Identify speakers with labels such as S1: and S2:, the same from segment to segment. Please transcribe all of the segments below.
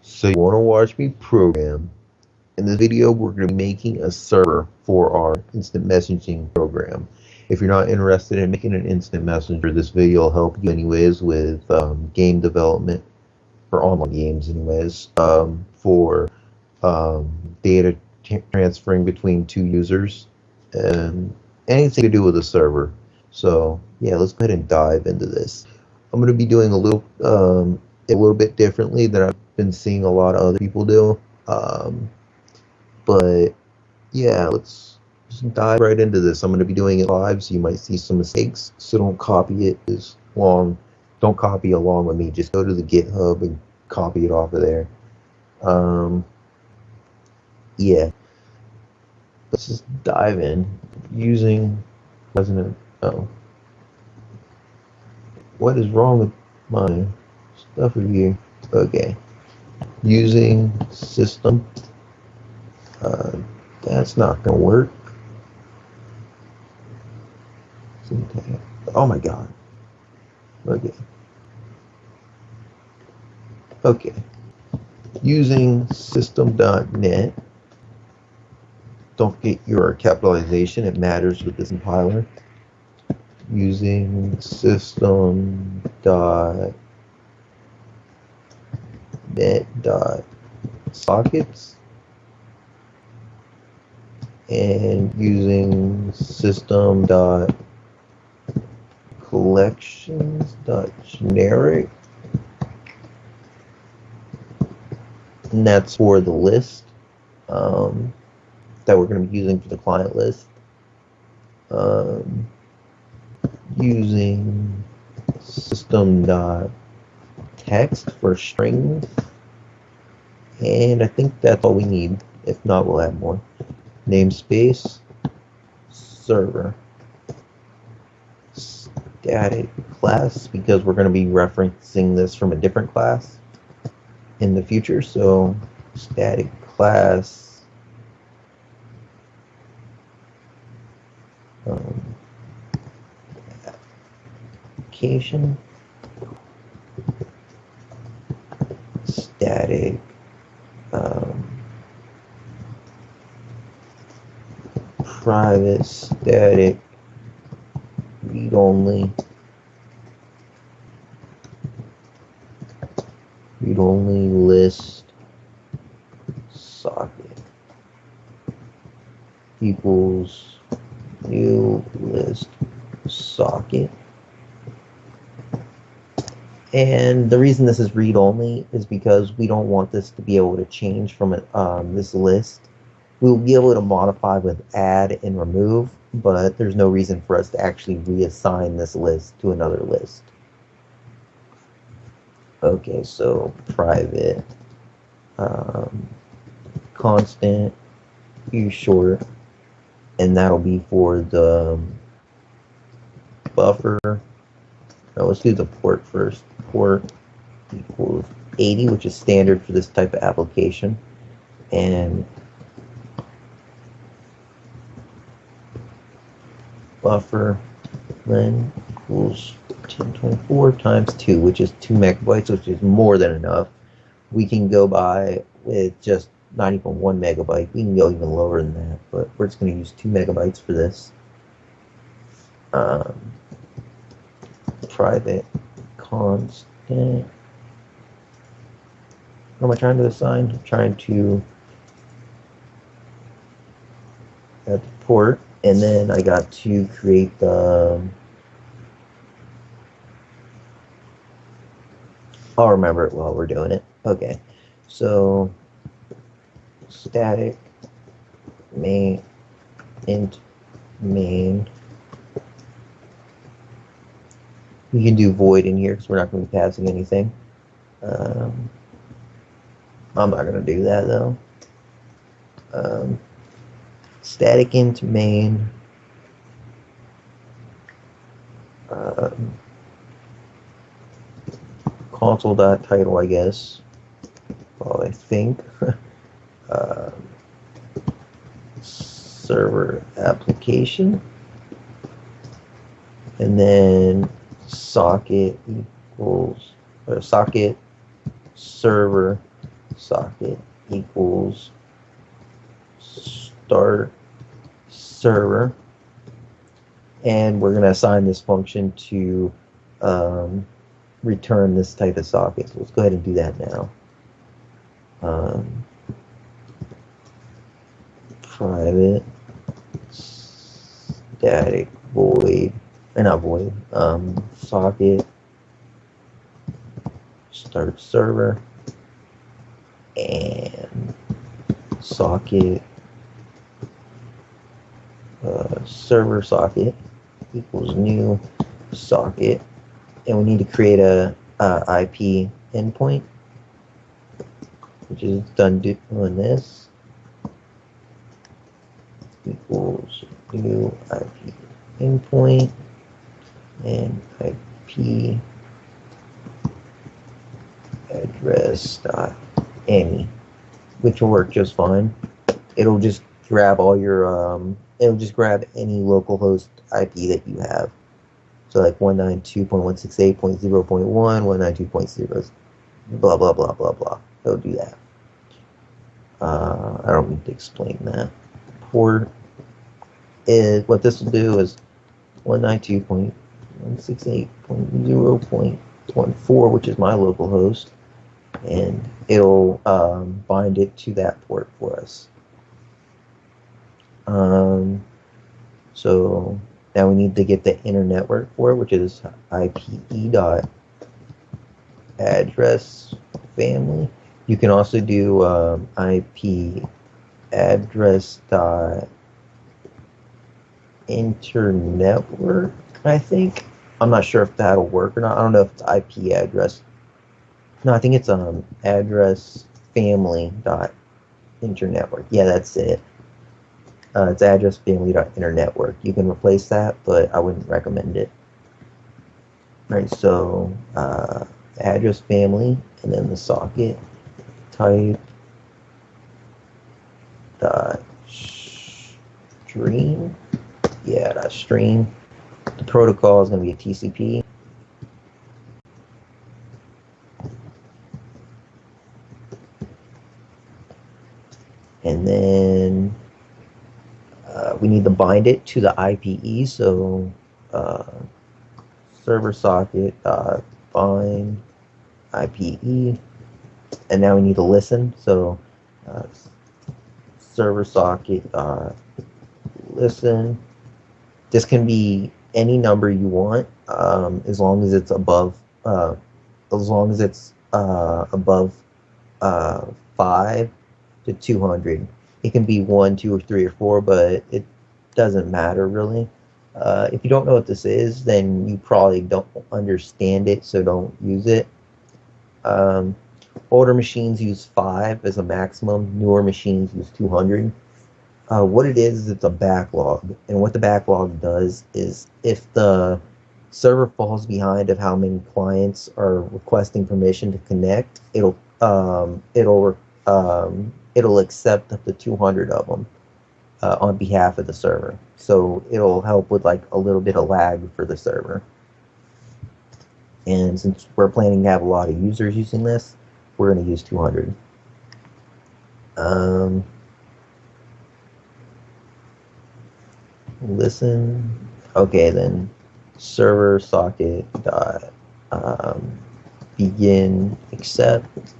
S1: So you want to watch me program. In this video, we're going to be making a server for our instant messaging program. If you're not interested in making an instant messenger, this video will help you anyways with game development, for online games anyways, for data transferring between two users, and anything to do with a server. So yeah, let's go ahead and dive into this. I'm going to be doing a little bit differently than I've been seeing a lot of other people do. But yeah, let's just dive right into this. I'm going to be doing it live, so you might see some mistakes. So don't copy it as long. Don't copy along with me. Just go to the GitHub and copy it off of there. Yeah, let's just dive in using. Wasn't it? Oh, what is wrong with my stuff over here? Okay, using system. That's not gonna work. Oh my god. Okay. Okay. Using system.net. Don't forget your capitalization. It matters with this compiler. Using system.net.sockets. And using system.collections.generic, and that's for the list that we're going to be using for the client list. Using system.text for strings, and I think that's all we need. If not, we'll add more. Namespace server static class, because we're going to be referencing this from a different class in the future. So static class application static private static read-only list socket equals new list socket. And the reason this is read-only is because we don't want this to be able to change from this list. We'll be able to modify with add and remove, but there's no reason for us to actually reassign this list to another list. Okay, so private constant u short, and that'll be for the buffer. Now let's do the port first. Port equals 80, which is standard for this type of application, and buffer len equals 1024 times 2, which is 2 megabytes, which is more than enough. We can go by with just not even 1 megabyte. We can go even lower than that, but we're just going to use 2 megabytes for this. Private constant. What am I trying to assign? I'm trying to add the port, and then I got to create the. I'll remember it while we're doing it. Okay, so static main int main. We can do void in here because we're not going to be passing anything. I'm not going to do that though. Static int main. Console.title, I guess. Well, I think. Server application. And then socket equals, or socket server socket equals start server, and we're going to assign this function to return this type of socket. So let's go ahead and do that now. Private static void, not void, socket start server, and socket server socket equals new socket, and we need to create a IP endpoint, which is done doing this equals new IP endpoint and IP address.any, which will work just fine. It'll just grab all your it'll just grab any localhost IP that you have. So like 192.168.0.1, 192.0, blah blah blah blah blah. It'll do that. I don't need to explain that. Port is what this will do is 192.168.0.14, which is my local host, and it'll bind it to that port for us. So now we need to get the inner network for it, which is IPE.address family. You can also do IP address.internetwork, I think. I'm not sure if that'll work or not. I don't know if it's IP address. No, I think it's address family.internetwork. Yeah, that's it. It's address family.internetwork. You can replace that, but I wouldn't recommend it. Alright, so address family, and then the socket type dot stream. Yeah, dot stream. The protocol is going to be a TCP. And then we need to bind it to the IPE, so server socket bind IPE, and now we need to listen, so server socket listen. This can be any number you want, as long as it's above 5 to 200. It can be 1, 2, or 3, or 4, but it doesn't matter really. If you don't know what this is, then you probably don't understand it, so don't use it. Older machines use 5 as a maximum. Newer machines use 200. What it is it's a backlog, and what the backlog does is if the server falls behind of how many clients are requesting permission to connect, it'll accept up to 200 of them on behalf of the server. So it'll help with like a little bit of lag for the server. And since we're planning to have a lot of users using this, we're going to use 200. Listen. Okay, then server socket dot begin accept,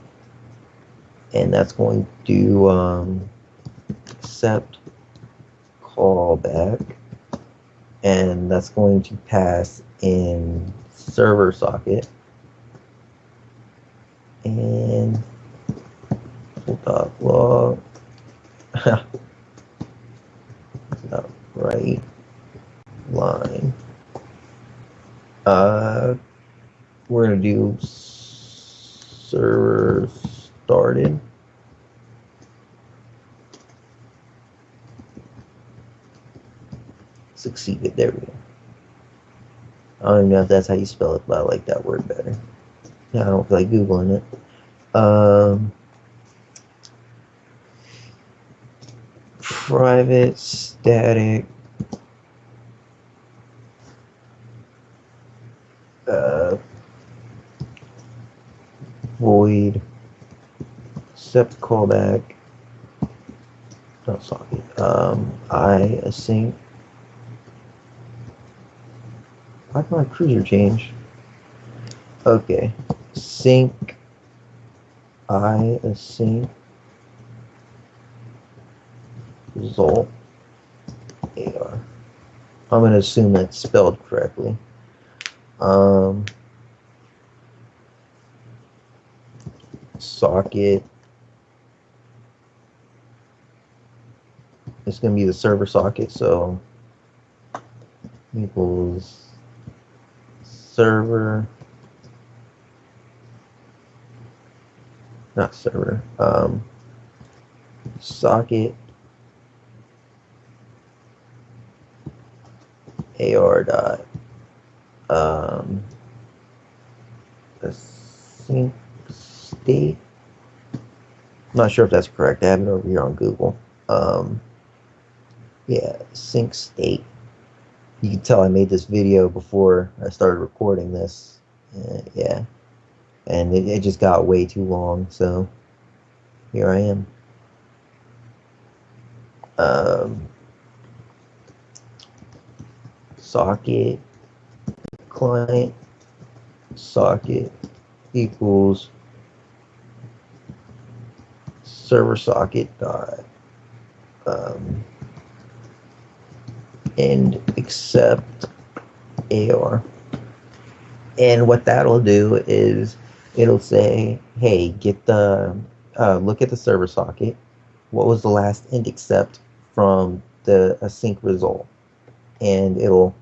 S1: and that's going to accept callback, and that's going to pass in server socket, and log right line. We're gonna do server started. Succeeded. There we go. I don't even know if that's how you spell it, but I like that word better. Yeah, I don't feel like Googling it. Private static void accept callback, not socket, I async. Why did my cruiser change? Okay, sync, I async, result, AR. I'm going to assume that's spelled correctly. Socket. It's going to be the server socket, so equals server, not server, socket AR dot async state. I'm not sure if that's correct. I have it over here on Google. Yeah, sync state. You can tell I made this video before I started recording this. Yeah, and it just got way too long, so here I am. Socket client socket equals server socket dot and accept AR. And what that'll do is it'll say, hey, get the look at the server socket. What was the last end accept from the async result? And it'll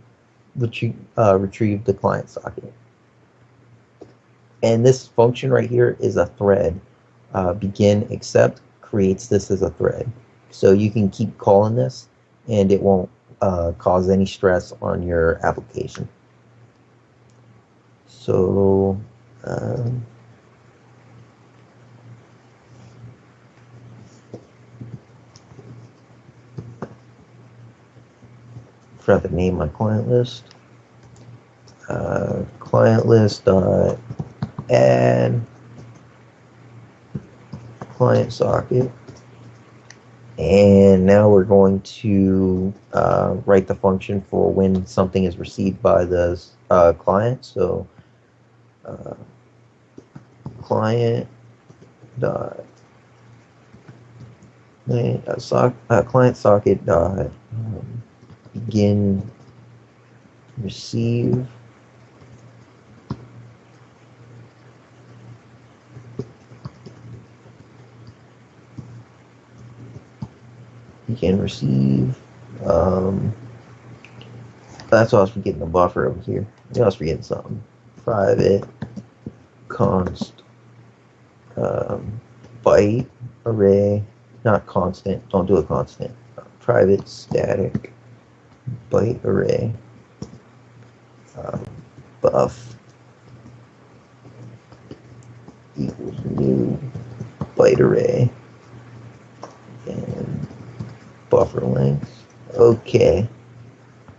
S1: retrieve the client socket. And this function right here is a thread. Begin accept creates this as a thread. So you can keep calling this and it won't cause any stress on your application. So forgot to name my client list. Client list dot add client socket, and now we're going to write the function for when something is received by the client. So client dot client socket dot begin receive that's why I was forgetting the buffer over here. I was forgetting something. Private const byte array, not constant, don't do a constant. Private static byte array buff equals new byte array and buffer length. Okay,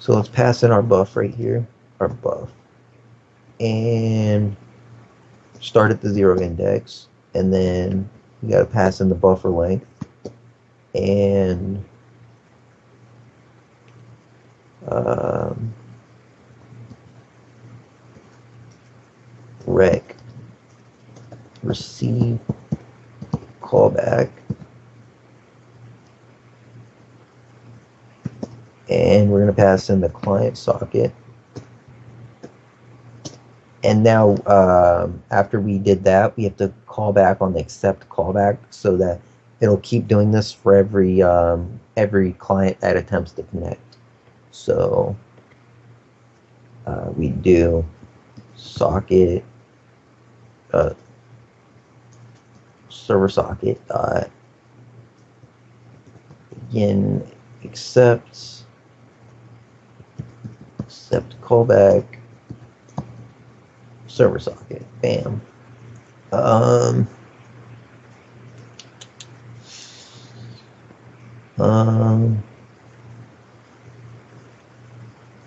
S1: so let's pass in our buff right here, our buff, and start at the 0 index, and then you got to pass in the buffer length and rec receive callback, and we're going to pass in the client socket. And now after we did that, we have to call back on the accept callback so that it'll keep doing this for every client that attempts to connect. So we do socket server socket dot begin accept callback server socket. Bam.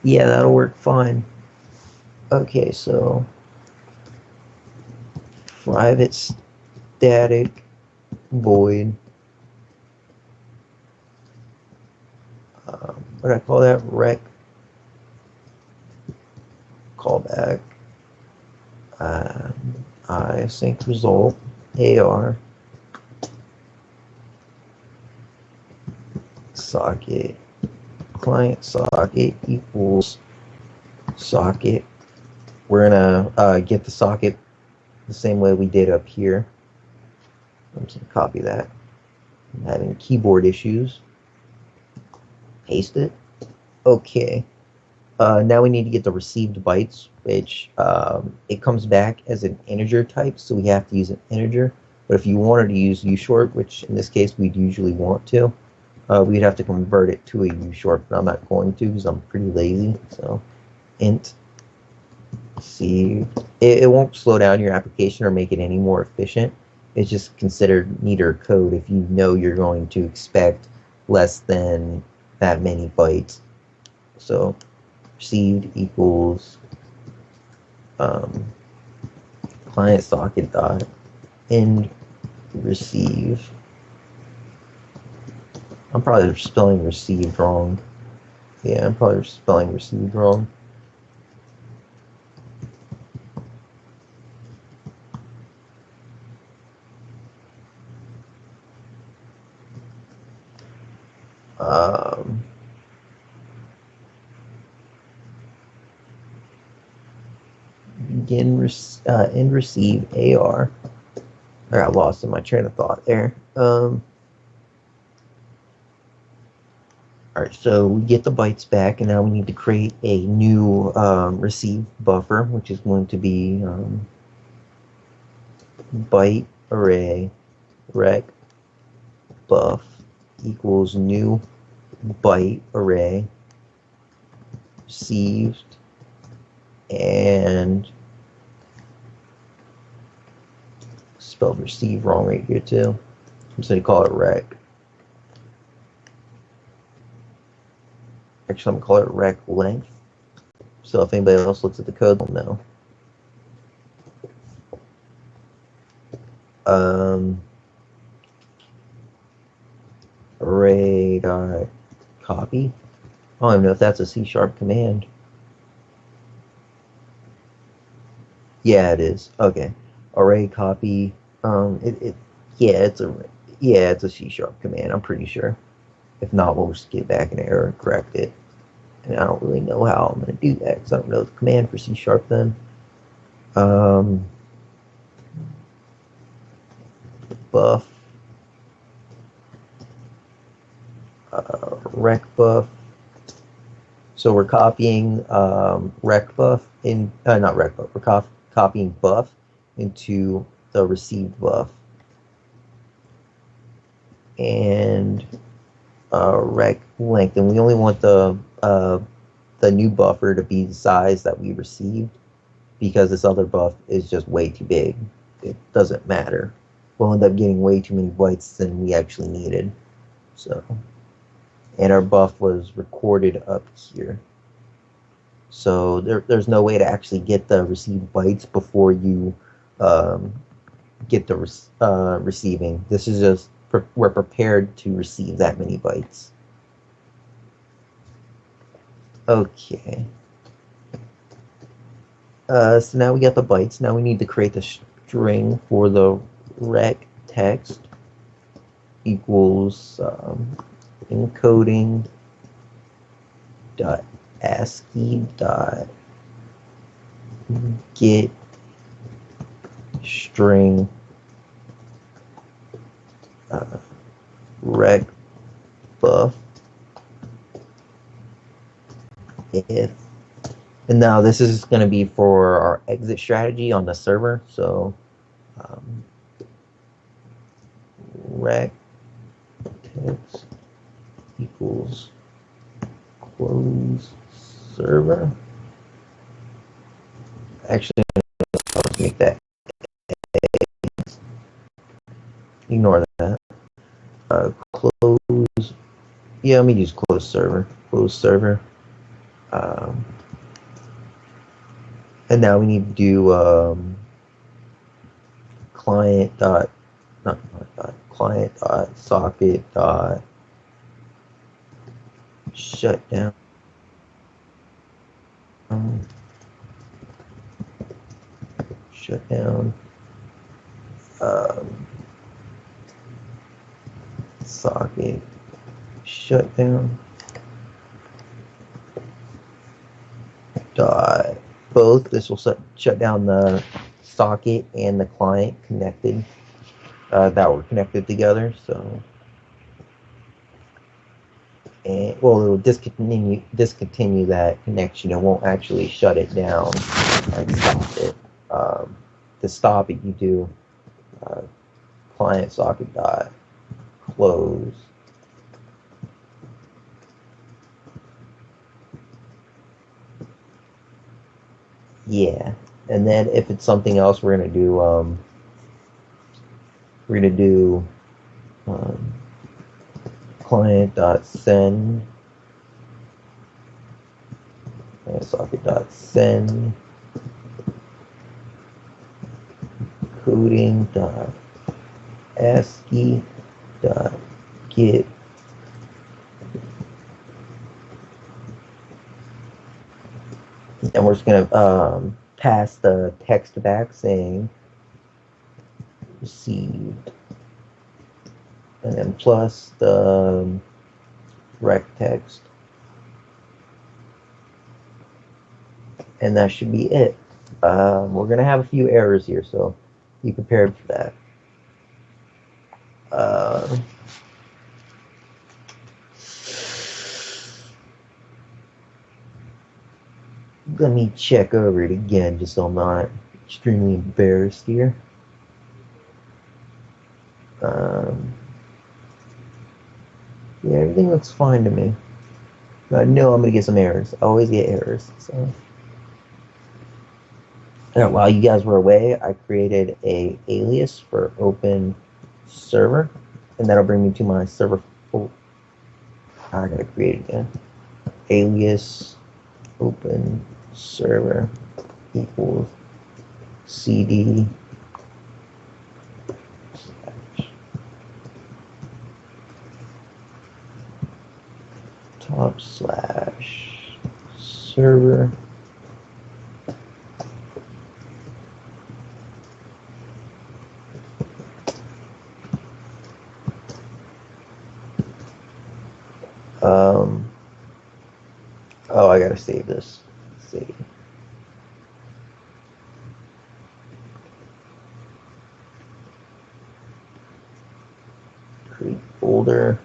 S1: Yeah, that'll work fine. Okay, so private static void, what do I call that? Rec callback, async result, AR, socket, client socket equals socket. We're gonna get the socket the same way we did up here. I'm just gonna copy that. I'm having keyboard issues. Paste it. Okay. Now we need to get the received bytes, which it comes back as an integer type, so we have to use an integer. But if you wanted to use ushort, which in this case we'd usually want to, we'd have to convert it to a ushort, but I'm not going to because I'm pretty lazy. So int received. It won't slow down your application or make it any more efficient. It's just considered neater code if you know you're going to expect less than that many bytes. So received equals client socket dot end receive. I'm probably spelling received wrong. Yeah, I'm probably spelling received wrong. Begin end receive AR. I got lost in my train of thought there. Alright, so we get the bytes back, and now we need to create a new receive buffer, which is going to be byte array rec buff equals new byte array received, and spelled receive wrong right here too. I'm just going to call it rec. Actually, I'm going to call it rec length. So if anybody else looks at the code, they'll know. Array dot copy. I don't even know if that's a C# command. Yeah, it is. Okay. Array copy. It's a C# command. I'm pretty sure. If not, we'll just get back an error and correct it. And I don't really know how I'm going to do that because I don't know the command for C# then. Buff. Rec buff. So we're copying rec buff in, not rec buff, we're copying buff into the received buff. And rec length, and we only want the new buffer to be the size that we received, because this other buff is just way too big. It doesn't matter. We'll end up getting way too many bytes than we actually needed. So, and our buff was recorded up here. So there's no way to actually get the received bytes before you get the receiving. This is just we're prepared to receive that many bytes. Okay. So now we got the bytes. Now we need to create the string for the rec text equals encoding dot ASCII dot get string rec buff if, and now this is going to be for our exit strategy on the server. So rec text equals close server. Actually, let's make that ignore that. Close. Yeah, let me use close server. Close server. And now we need to do client dot not client dot socket dot shutdown shutdown socket shutdown dot both. This will shut down the socket and the client connected that were connected together. So, and well, it will discontinue that connection. It won't actually shut it down and stop it. To stop it, you do client socket dot close. Yeah, and then if it's something else, we're gonna do client dot send socket dot send coding dot ASCII dot get and we're just gonna pass the text back saying received, and then plus the correct text, and that should be it. We're gonna have a few errors here, so be prepared for that. Let me check over it again just so I'm not extremely embarrassed here. Yeah, everything looks fine to me. I know I'm gonna get some errors. I always get errors. So, while you guys were away, I created a alias for open server, and that'll bring me to my server. I gotta create it again. Alias open server equals cd top slash server oh, I gotta save this. Save. Create folder.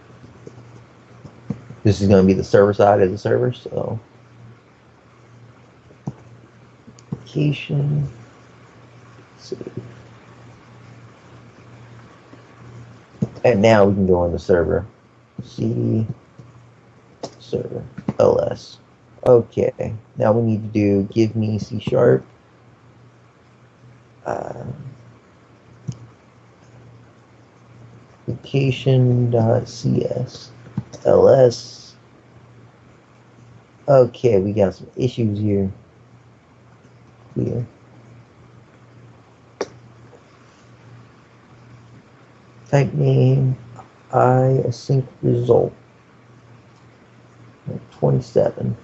S1: This is going to be the server side of the server, so application save. And now we can go on the server. CD server ls. Okay, now we need to do give me C#. Application.cs ls. Okay, we got some issues here. Clear. Type name async result 27.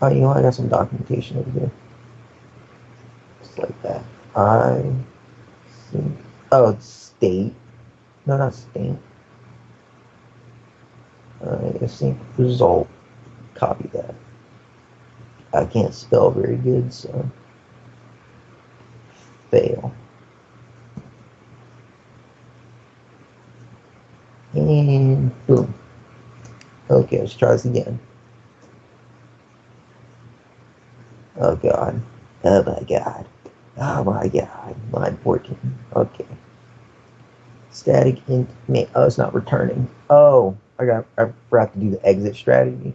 S1: Oh, you know, I got some documentation over here. Just like that. I think. Oh, it's state. No, not state. I think result. Copy that. I can't spell very good, so fail. And boom. Okay, let's try this again. Oh god. Oh my god. Oh my god. Line 14. Okay. Static int main. Oh, it's not returning. Oh, I forgot to do the exit strategy.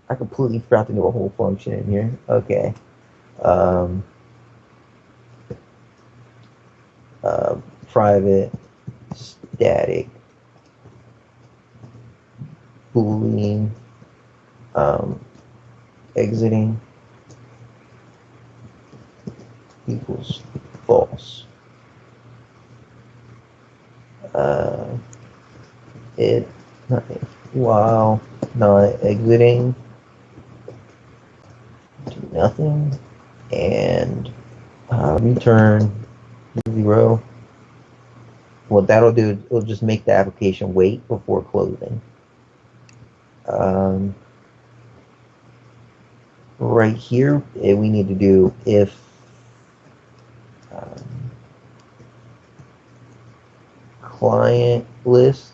S1: I completely forgot to do a whole function in here. Okay. Private static boolean exiting equals false. It while not exiting to nothing, and return 0. What that'll do is it'll just make the application wait before closing. Right here, we need to do if client list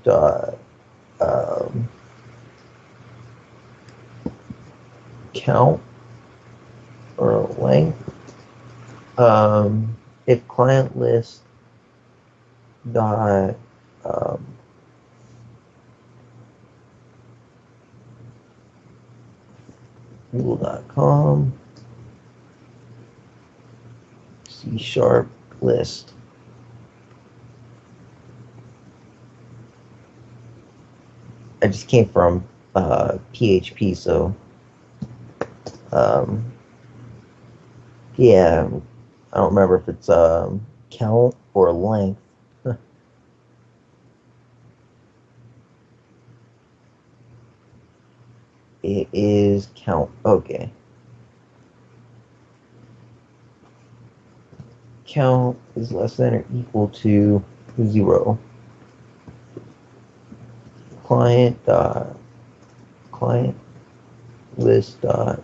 S1: dot count or length. If client list dot google.com C# list. I just came from PHP, so yeah, I don't remember if it's count or length. It is count. Okay. Count is less than or equal to 0. Client list dot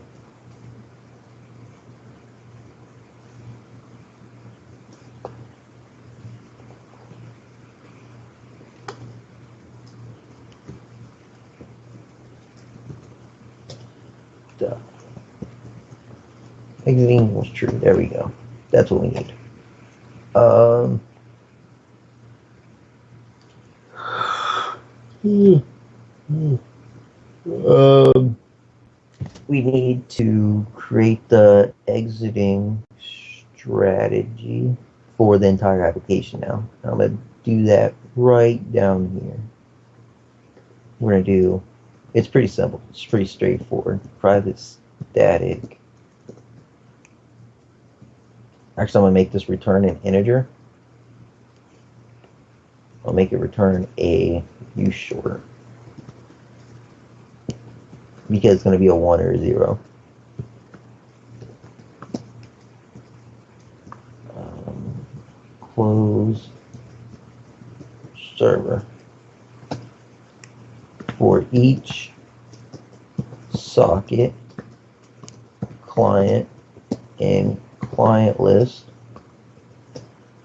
S1: exiting was true. There we go. That's what we need. We need to create the exiting strategy for the entire application now. I'm going to do that right down here. We're going to do, it's pretty simple. It's pretty straightforward. Private static. Actually, I'm going to make this return an integer. I'll make it return a use short, because it's going to be a 1 or a 0. Close server. For each socket, client, and client list,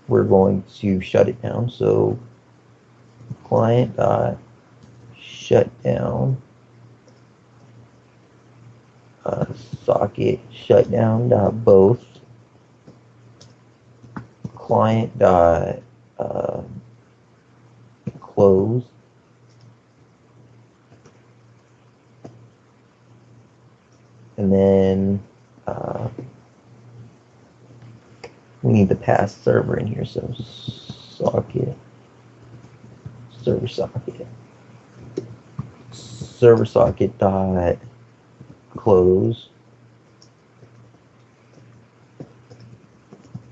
S1: we're going to shut it down. So client dot shut down socket shutdown dot both client dot close and then we need to pass server in here, so socket server socket dot close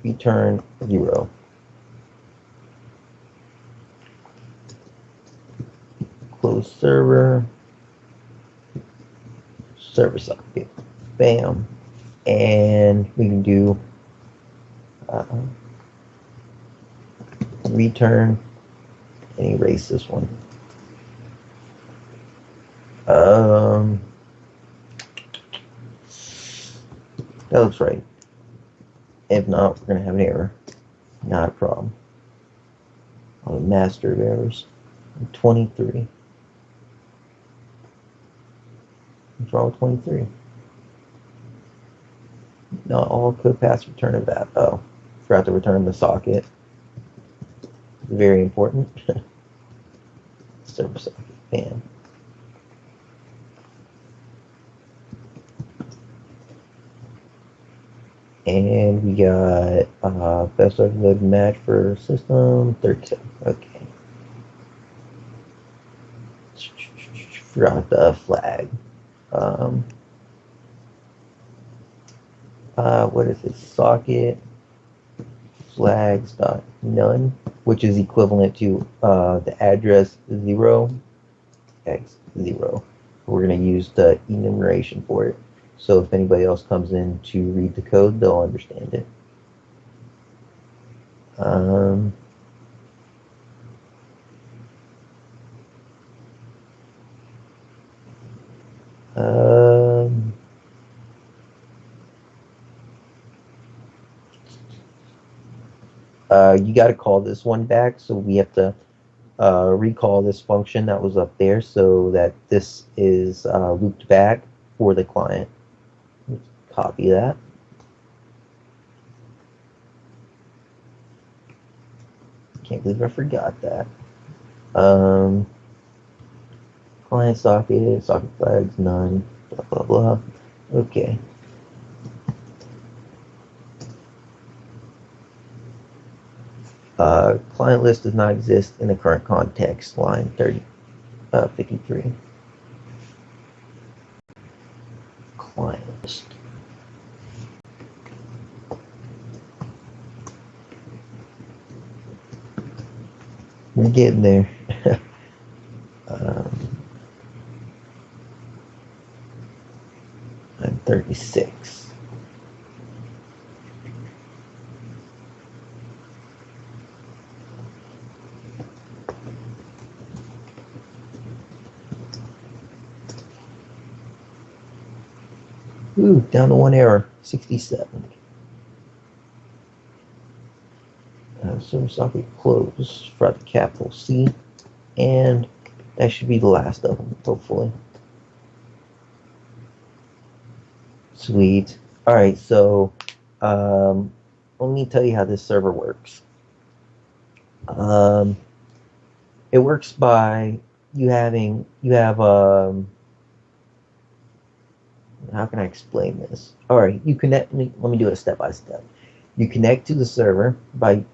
S1: return 0. Close server socket, bam, and we can do return and erase this one. That looks right. If not, we're gonna have an error. Not a problem. Oh, master of errors. 23. What's wrong with 23? Not all code paths return a vat. Oh, forgot to return the socket. Very important. Server socket. Bam. And we got best load match for system 37. Okay. Forgot the flag. What is it? Socket flags dot none, which is equivalent to the address 0x0. We're going to use the enumeration for it. So if anybody else comes in to read the code, they'll understand it. You got to call this one back, so we have to recall this function that was up there so that this is looped back for the client. Let's copy that. Can't believe I forgot that. Client socket flags none, blah blah blah. Okay. Client list does not exist in the current context, line 53. Client list. We're getting there. 36. Ooh, down to one error, 67. Server socket closed for the capital C, and that should be the last of them, hopefully. Sweet. All right, so let me tell you how this server works. It works by you have how can I explain this? All right, you connect. Let me do it step by step. You connect to the server by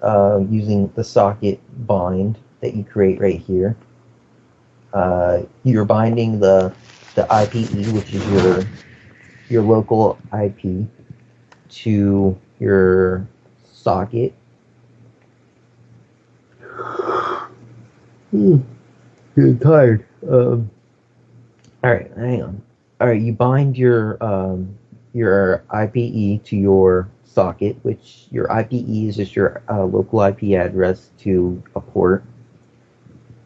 S1: using the socket bind that you create right here. You're binding the IPE, which is your local IP, to your socket. Getting tired. All right, hang on. All right, you bind your IPE to your socket, which your IPE is just your local IP address to a port,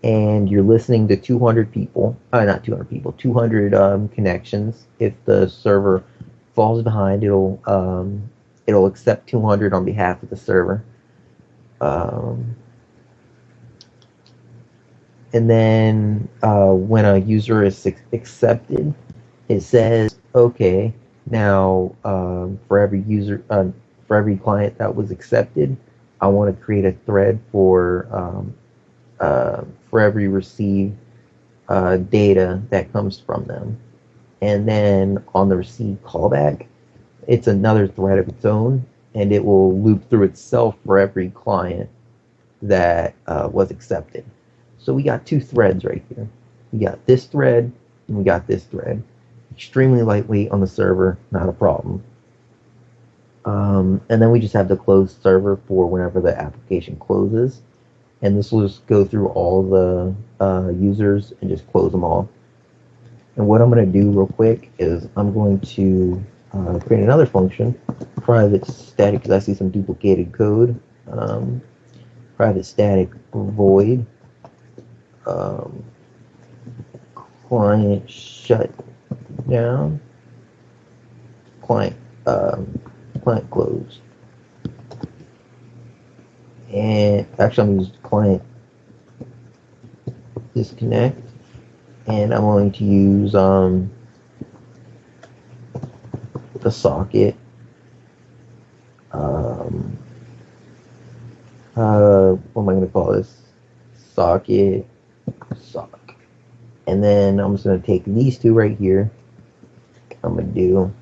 S1: and you're listening to 200 people. Not 200 people, 200 connections. If the server falls behind, it'll accept 200 on behalf of the server. And then when a user is accepted, it says, okay, now for every client that was accepted, I want to create a thread for every received data that comes from them. And then on the received callback, it's another thread of its own, and it will loop through itself for every client that was accepted. So we got two threads right here. We got this thread, and we got this thread. Extremely lightweight on the server, not a problem. And then we just have the closed server for whenever the application closes. And this will just go through all the users and just close them all. And what I'm going to do real quick is I'm going to create another function, private static, because I see some duplicated code. Private static void client shut down, client close, and actually I'm using client disconnect, and I'm going to use the socket. What am I going to call this? Socket. And then I'm just going to take these two right here. I'm going to do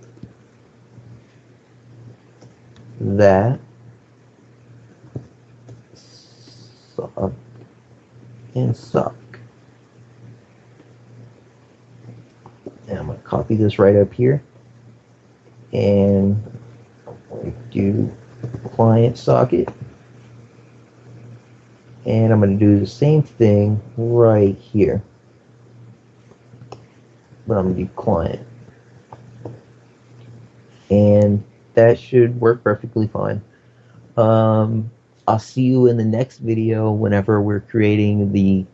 S1: that suck and suck. And I'm going to copy this right up here, and I'm going to do client socket, and I'm going to do the same thing right here, but I'm going to do client, and that should work perfectly fine. I'll see you in the next video whenever we're creating the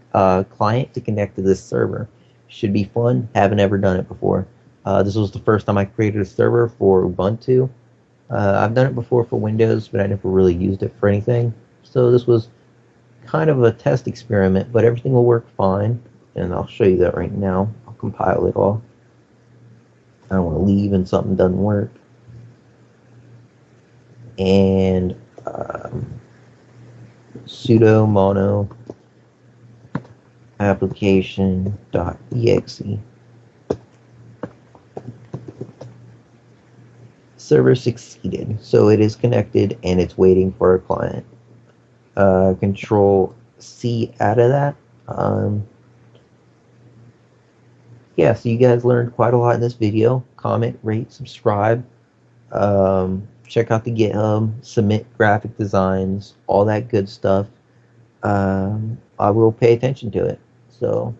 S1: client to connect to this server. Should be fun. Haven't ever done it before. This was the first time I created a server for Ubuntu. I've done it before for Windows, but I never really used it for anything. So this was kind of a test experiment, but everything will work fine. And I'll show you that right now. I'll compile it all. I don't want to leave and something doesn't work. And sudo mono application.exe. Server succeeded, so it is connected and it's waiting for a client. Control C out of that. Yeah, so you guys learned quite a lot in this video. Comment, rate, subscribe. Check out the GitHub, submit graphic designs, all that good stuff. I will pay attention to it. So